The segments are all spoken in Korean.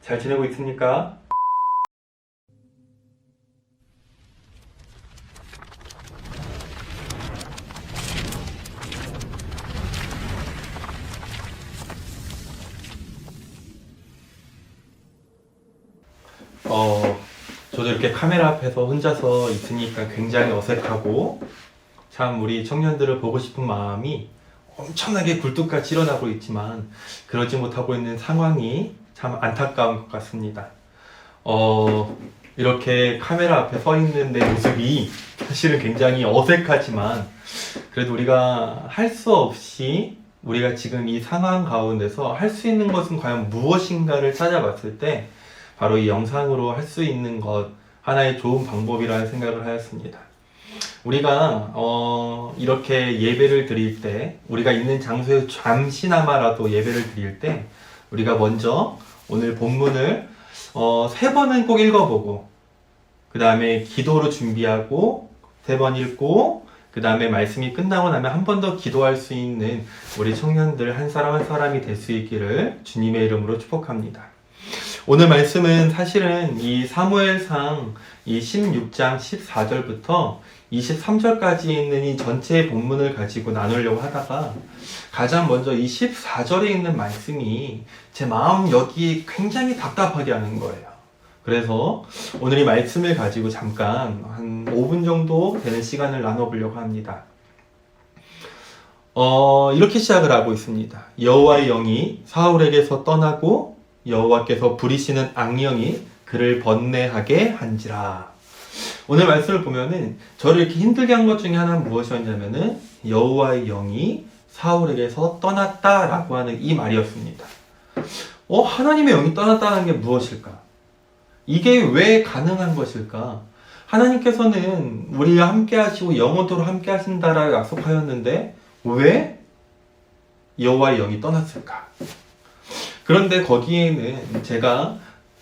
잘 지내고 있습니까? 저도 이렇게 카메라 앞에서 혼자서 있으니까 굉장히 어색하고 참 우리 청년들을 보고 싶은 마음이 엄청나게 굴뚝같이 일어나고 있지만 그러지 못하고 있는 상황이 참 안타까운 것 같습니다. 이렇게 카메라 앞에 서 있는 내 모습이 사실은 굉장히 어색하지만 그래도 우리가 할 수 없이 우리가 지금 이 상황 가운데서 할 수 있는 것은 과연 무엇인가를 찾아봤을 때 바로 이 영상으로 할 수 있는 것 하나의 좋은 방법이라는 생각을 하였습니다. 우리가 이렇게 예배를 드릴 때 우리가 있는 장소에 잠시나마라도 예배를 드릴 때 우리가 먼저 오늘 본문을 3번은 꼭 읽어보고 그 다음에 기도로 준비하고 3번 읽고 그 다음에 말씀이 끝나고 나면 한 번 더 기도할 수 있는 우리 청년들 한 사람 한 사람이 될 수 있기를 주님의 이름으로 축복합니다. 오늘 말씀은 사실은 이 사무엘상 이 16장 14절부터 23절까지 있는 이 전체 본문을 가지고 나누려고 하다가 가장 먼저 이 14절에 있는 말씀이 제 마음 여기 굉장히 답답하게 하는 거예요. 그래서 오늘 이 말씀을 가지고 잠깐 한 5분 정도 되는 시간을 나눠보려고 합니다. 이렇게 시작을 하고 있습니다. 여호와의 영이 사울에게서 떠나고 여호와께서 부리시는 악령이 그를 번뇌하게 한지라. 오늘 말씀을 보면은 저를 이렇게 힘들게 한 것 중에 하나는 무엇이었냐면은 여호와의 영이 사울에게서 떠났다라고 하는 이 말이었습니다. 하나님의 영이 떠났다는 게 무엇일까? 이게 왜 가능한 것일까? 하나님께서는 우리와 함께 하시고 영원토록 함께 하신다라고 약속하였는데 왜 여호와의 영이 떠났을까? 그런데 거기에는 제가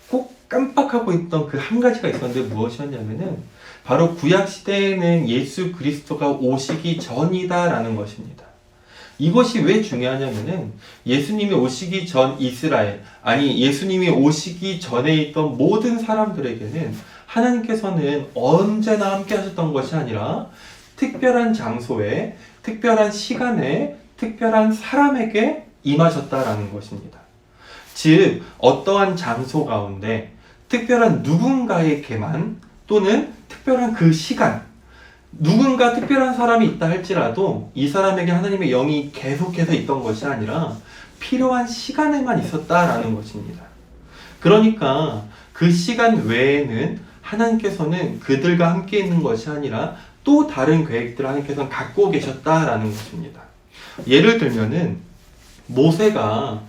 꼭 깜빡하고 있던 그 한 가지가 있었는데 무엇이었냐면은 바로 구약 시대에는 예수 그리스도가 오시기 전이다라는 것입니다. 이것이 왜 중요하냐면은 예수님이 오시기 전 이스라엘, 아니 예수님이 오시기 전에 있던 모든 사람들에게는 하나님께서는 언제나 함께 하셨던 것이 아니라 특별한 장소에, 특별한 시간에, 특별한 사람에게 임하셨다라는 것입니다. 즉 어떠한 장소 가운데 특별한 누군가에게만 또는 특별한 그 시간 누군가 특별한 사람이 있다 할지라도 이 사람에게 하나님의 영이 계속해서 있던 것이 아니라 필요한 시간에만 있었다라는 것입니다. 그러니까 그 시간 외에는 하나님께서는 그들과 함께 있는 것이 아니라 또 다른 계획들을 하나님께서는 갖고 계셨다라는 것입니다. 예를 들면은 모세가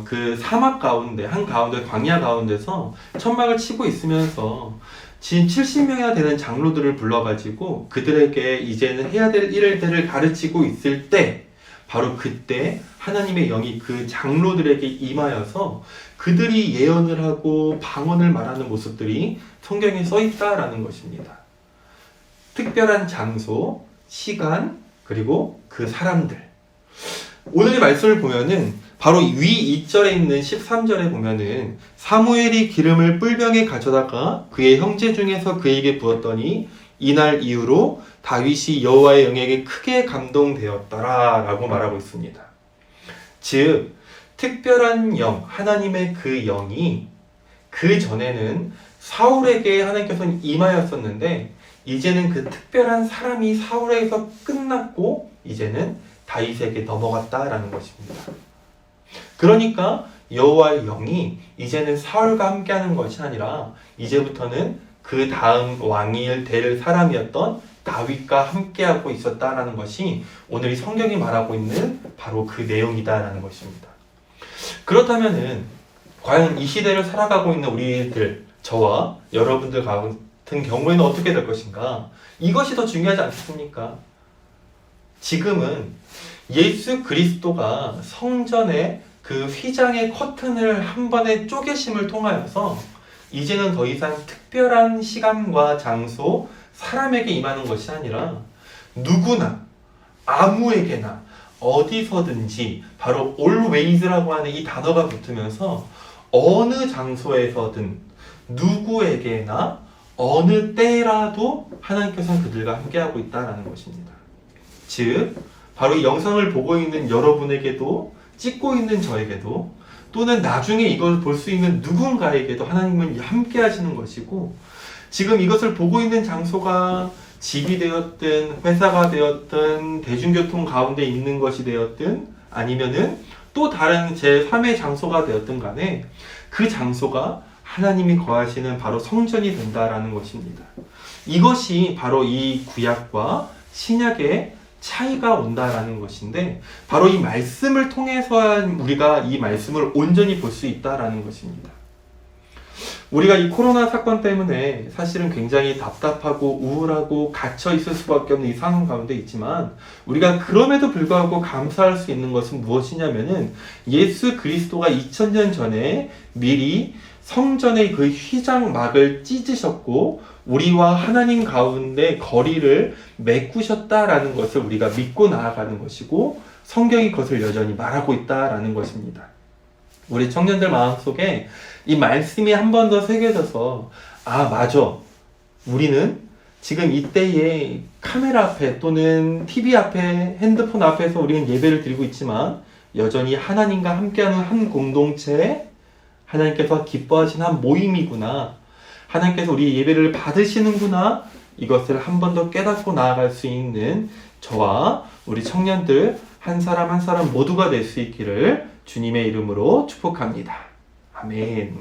그 사막 가운데 한 가운데 광야 가운데서 천막을 치고 있으면서 진 70명이나 되는 장로들을 불러가지고 그들에게 이제는 해야 될 일들을 가르치고 있을 때 바로 그때 하나님의 영이 그 장로들에게 임하여서 그들이 예언을 하고 방언을 말하는 모습들이 성경에 써 있다라는 것입니다. 특별한 장소, 시간, 그리고 그 사람들. 오늘의 말씀을 보면은 바로 위 2절에 있는 13절에 보면은 사무엘이 기름을 뿔병에 가져다가 그의 형제 중에서 그에게 부었더니 이날 이후로 다윗이 여호와의 영에게 크게 감동되었더라 라고 말하고 있습니다. 즉 특별한 영, 하나님의 그 영이 그 전에는 사울에게 하나님께서는 임하였었는데 이제는 그 특별한 사람이 사울에게서 끝났고 이제는 다윗에게 넘어갔다라는 것입니다. 그러니까 여호와의 영이 이제는 사울과 함께하는 것이 아니라 이제부터는 그 다음 왕이 될 사람이었던 다윗과 함께하고 있었다라는 것이 오늘 이 성경이 말하고 있는 바로 그 내용이다라는 것입니다. 그렇다면은 과연 이 시대를 살아가고 있는 우리들, 저와 여러분들 같은 경우에는 어떻게 될 것인가? 이것이 더 중요하지 않겠습니까? 지금은 예수 그리스도가 성전의 그 휘장의 커튼을 한 번에 쪼개심을 통하여서 이제는 더 이상 특별한 시간과 장소, 사람에게 임하는 것이 아니라 누구나, 아무에게나, 어디서든지 바로 always라고 하는 이 단어가 붙으면서 어느 장소에서든 누구에게나 어느 때라도 하나님께서는 그들과 함께하고 있다는 것입니다. 즉 바로 이 영상을 보고 있는 여러분에게도, 찍고 있는 저에게도, 또는 나중에 이걸 볼 수 있는 누군가에게도 하나님은 함께 하시는 것이고, 지금 이것을 보고 있는 장소가 집이 되었든 회사가 되었든 대중교통 가운데 있는 것이 되었든 아니면은 또 다른 제3의 장소가 되었든 간에 그 장소가 하나님이 거하시는 바로 성전이 된다라는 것입니다. 이것이 바로 이 구약과 신약의 차이가 온다라는 것인데, 바로 이 말씀을 통해서 우리가 이 말씀을 온전히 볼 수 있다라는 것입니다. 우리가 이 코로나 사건 때문에 사실은 굉장히 답답하고 우울하고 갇혀 있을 수밖에 없는 이 상황 가운데 있지만, 우리가 그럼에도 불구하고 감사할 수 있는 것은 무엇이냐면은 예수 그리스도가 2000년 전에 미리 성전의 그 휘장막을 찢으셨고 우리와 하나님 가운데 거리를 메꾸셨다라는 것을 우리가 믿고 나아가는 것이고, 성경이 그것을 여전히 말하고 있다라는 것입니다. 우리 청년들 마음속에 이 말씀이 한 번 더 새겨져서, 아 맞아, 우리는 지금 이때에 카메라 앞에 또는 TV 앞에, 핸드폰 앞에서 우리는 예배를 드리고 있지만 여전히 하나님과 함께하는 한 공동체, 하나님께서 기뻐하신 한 모임이구나, 하나님께서 우리 예배를 받으시는구나, 이것을 한 번 더 깨닫고 나아갈 수 있는 저와 우리 청년들 한 사람 한 사람 모두가 될 수 있기를 주님의 이름으로 축복합니다. 아멘.